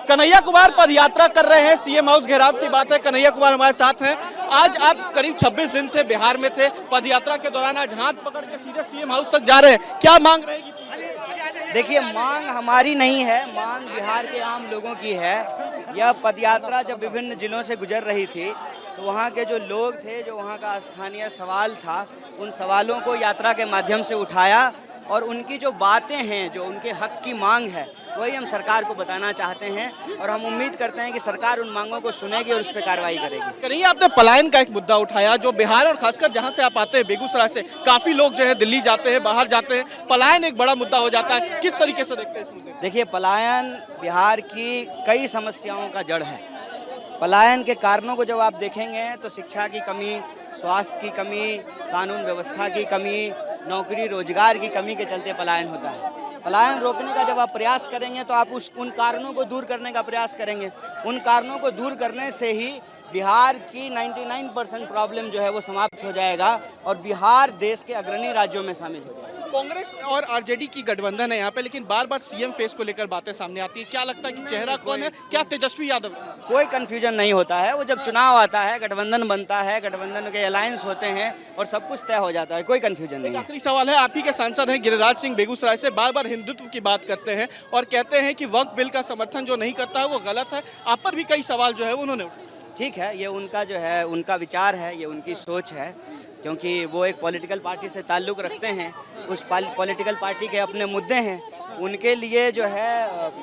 कन्हैया कुमार पद यात्रा कर रहे हैं, सीएम हाउस घेराव की बात है। कन्हैया कुमार हमारे साथ हैं। आज आप करीब 26 दिन से बिहार में थे, पद यात्रा के दौरान आज हाथ पकड़ के सीधे सीएम हाउस तक जा रहे हैं, क्या मांग रहेगी? देखिए, मांग हमारी नहीं है, मांग बिहार के आम लोगों की है। यह पदयात्रा जब विभिन्न जिलों से गुजर रही थी तो वहाँ के जो लोग थे, जो वहाँ का स्थानीय सवाल था, उन सवालों को यात्रा के माध्यम से उठाया और उनकी जो बातें हैं, जो उनके हक की मांग है, वही हम सरकार को बताना चाहते हैं और हम उम्मीद करते हैं कि सरकार उन मांगों को सुनेगी और उस पर कार्रवाई करेगी। कन्हैया, आपने पलायन का एक मुद्दा उठाया, जो बिहार और खासकर जहां से आप आते हैं बेगूसराय से काफी लोग जो है दिल्ली जाते हैं, बाहर जाते हैं, पलायन एक बड़ा मुद्दा हो जाता है, किस तरीके से देखते हैं इस मुद्दे? देखिए, पलायन बिहार की कई समस्याओं का जड़ है। पलायन के कारणों को जब आप देखेंगे तो शिक्षा की कमी, स्वास्थ्य की कमी, कानून व्यवस्था की कमी, नौकरी रोजगार की कमी के चलते पलायन होता है। पलायन रोकने का जब आप प्रयास करेंगे तो आप उन कारणों को दूर करने का प्रयास करेंगे। उन कारणों को दूर करने से ही बिहार की 99% प्रॉब्लम जो है वो समाप्त हो जाएगा और बिहार देश के अग्रणी राज्यों में शामिल हो जाएगा। कांग्रेस और आरजेडी की गठबंधन है यहाँ पे, लेकिन बार बार सीएम फेस को लेकर बातें सामने आती है, क्या लगता है कि चेहरा कौन है? क्या तेजस्वी यादव? कोई कंफ्यूजन नहीं होता है। वो जब चुनाव आता है, गठबंधन बनता है, गठबंधन के अलायंस होते हैं और सब कुछ तय हो जाता है, कोई कंफ्यूजन नहीं है। आखिरी सवाल है, आप ही के सांसद हैं गिरिराज सिंह बेगूसराय से, बार बार हिंदुत्व की बात करते हैं और कहते हैं कि वक्फ बिल का समर्थन जो नहीं करता है वो गलत है। आप पर भी कई सवाल जो है उन्होंने उठाए। ठीक है, ये उनका जो है उनका विचार है, ये उनकी सोच है, क्योंकि वो एक पॉलिटिकल पार्टी से ताल्लुक़ रखते हैं, उस पॉलिटिकल पार्टी के अपने मुद्दे हैं। उनके लिए जो है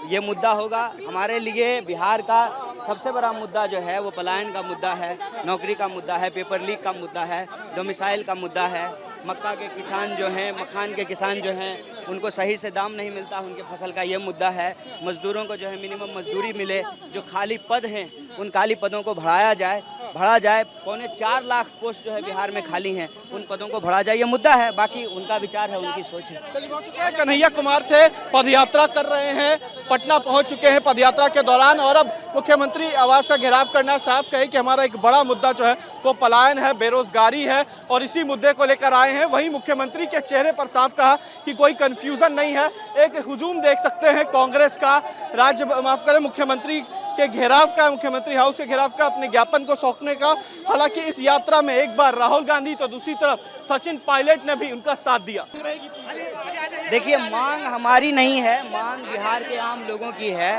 ये मुद्दा होगा। हमारे लिए बिहार का सबसे बड़ा मुद्दा जो है वो पलायन का मुद्दा है, नौकरी का मुद्दा है, पेपर लीक का मुद्दा है, डोमिसाइल का मुद्दा है। मक्का के किसान जो हैं, मखान के किसान जो हैं, उनको सही से दाम नहीं मिलता उनके फसल का, ये मुद्दा है। मजदूरों को जो है मिनिमम मजदूरी मिले, जो खाली पद हैं उन खाली पदों को बढ़ा जाए। 4.25 लाख पोस्ट जो है बिहार में खाली हैं, उन पदों को बढ़ा जाए, ये मुद्दा है। बाकी उनका विचार है, उनकी सोच है। कन्हैया कुमार थे, पदयात्रा कर रहे हैं, पटना पहुंच चुके हैं पदयात्रा के दौरान और अब मुख्यमंत्री आवास का घेराव करना साफ कहे कि हमारा एक बड़ा मुद्दा जो है वो पलायन है, बेरोजगारी है और इसी मुद्दे को लेकर आए हैं। वहीं मुख्यमंत्री के चेहरे पर साफ कहा कि कोई कंफ्यूजन नहीं है। एक हुजूम देख सकते हैं कांग्रेस का, मुख्यमंत्री के घेराव का, मुख्यमंत्री हाउस के घेराव का, अपने ज्ञापन को सौंपने का। हालांकि इस यात्रा में एक बार राहुल गांधी तो दूसरी तरफ सचिन पायलट ने भी उनका साथ दिया। देखिए, मांग हमारी नहीं है, मांग बिहार के आम लोगों की है।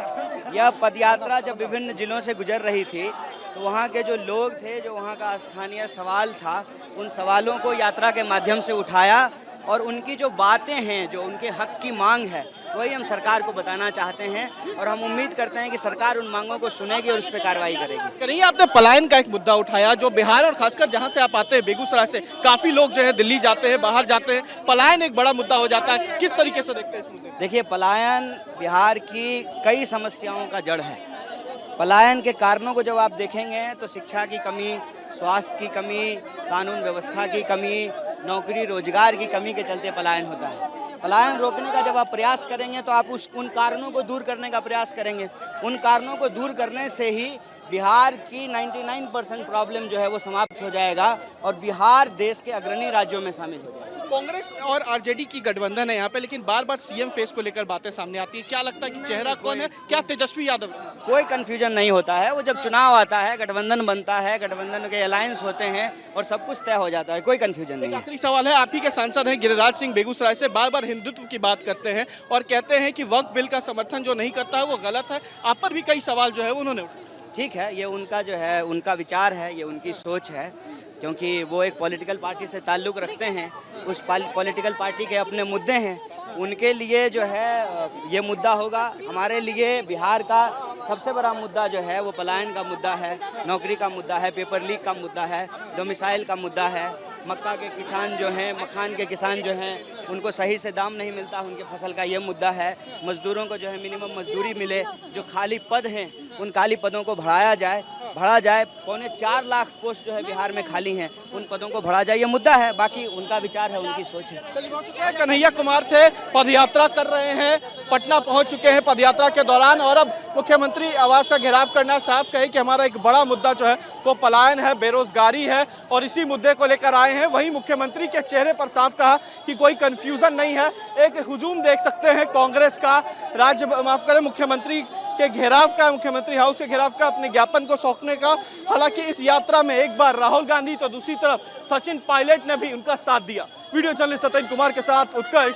यह पदयात्रा जब विभिन्न जिलों से गुजर रही थी तो वहाँ के जो लोग थे, जो वहाँ का स्थानीय सवाल था, उन सवालों को यात्रा के माध्यम से उठाया और उनकी जो बातें हैं, जो उनके हक की मांग है, वही हम सरकार को बताना चाहते हैं और हम उम्मीद करते हैं कि सरकार उन मांगों को सुनेगी और उस पर कार्रवाई करेगी। कन्हैया, आपने पलायन का एक मुद्दा उठाया, जो बिहार और खासकर जहां से आप आते हैं बेगूसराय से काफी लोग जो है दिल्ली जाते हैं, बाहर जाते हैं, पलायन एक बड़ा मुद्दा हो जाता है, किस तरीके से देखते हैं इस मुद्दे? देखिए, पलायन बिहार की कई समस्याओं का जड़ है। पलायन के कारणों को जब आप देखेंगे तो शिक्षा की कमी, स्वास्थ्य की कमी, कानून व्यवस्था की कमी, नौकरी रोजगार की कमी के चलते पलायन होता है। पलायन रोकने का जब आप प्रयास करेंगे तो आप उन कारणों को दूर करने का प्रयास करेंगे। उन कारणों को दूर करने से ही बिहार की 99% प्रॉब्लम जो है वो समाप्त हो जाएगा और बिहार देश के अग्रणी राज्यों में शामिल हो जाएगा। कांग्रेस और आरजेडी की गठबंधन है यहाँ पे, लेकिन बार बार सीएम फेस को लेकर बातें सामने आती है, क्या लगता है कि चेहरा कौन है? क्या तेजस्वी यादव? कोई कंफ्यूजन नहीं होता है। वो जब चुनाव आता है, गठबंधन बनता है, गठबंधन के अलायंस होते हैं और सब कुछ तय हो जाता है, कोई कंफ्यूजन नहीं है। आखिरी सवाल है, आप ही के सांसद हैं गिरिराज सिंह बेगूसराय से, बार बार हिंदुत्व की बात करते हैं और कहते हैं कि वक्फ बिल का समर्थन जो नहीं करता है वो गलत है। आप पर भी कई सवाल जो है उन्होंने उठाए। ठीक है, ये उनका जो है उनका विचार है, ये उनकी सोच है, क्योंकि वो एक पॉलिटिकल पार्टी से ताल्लुक़ रखते हैं, उस पॉलिटिकल पार्टी के अपने मुद्दे हैं। उनके लिए जो है ये मुद्दा होगा। हमारे लिए बिहार का सबसे बड़ा मुद्दा जो है वो पलायन का मुद्दा है, नौकरी का मुद्दा है, पेपर लीक का मुद्दा है, डोमिसाइल का मुद्दा है। मक्का के किसान जो हैं, मखान के किसान जो हैं, उनको सही से दाम नहीं मिलता उनके फसल का, ये मुद्दा है। मजदूरों को जो है मिनिमम मजदूरी मिले, जो खाली पद हैं उन खाली पदों को बढ़ा जाए। 4.25 लाख पोस्ट जो है बिहार में खाली हैं, उन पदों को बढ़ा जाए, ये मुद्दा है। बाकी उनका विचार है, उनकी सोच है। कन्हैया कुमार थे, पदयात्रा कर रहे हैं, पटना पहुंच चुके हैं पदयात्रा के दौरान और अब मुख्यमंत्री आवास का घेराव करना साफ कहे कि हमारा एक बड़ा मुद्दा जो है वो पलायन है, बेरोजगारी है और इसी मुद्दे को लेकर आए हैं। वहीं मुख्यमंत्री के चेहरे पर साफ कहा कि कोई कंफ्यूजन नहीं है। एक हुजूम देख सकते हैं कांग्रेस का, मुख्यमंत्री के घेराव का, मुख्यमंत्री हाउस के घेराव का, अपने ज्ञापन को सौंपने का। हालांकि इस यात्रा में एक बार राहुल गांधी तो दूसरी तरफ सचिन पायलट ने भी उनका साथ दिया। वीडियो जर्नलिस्ट सत्येंद्र कुमार के साथ उत्कर्ष,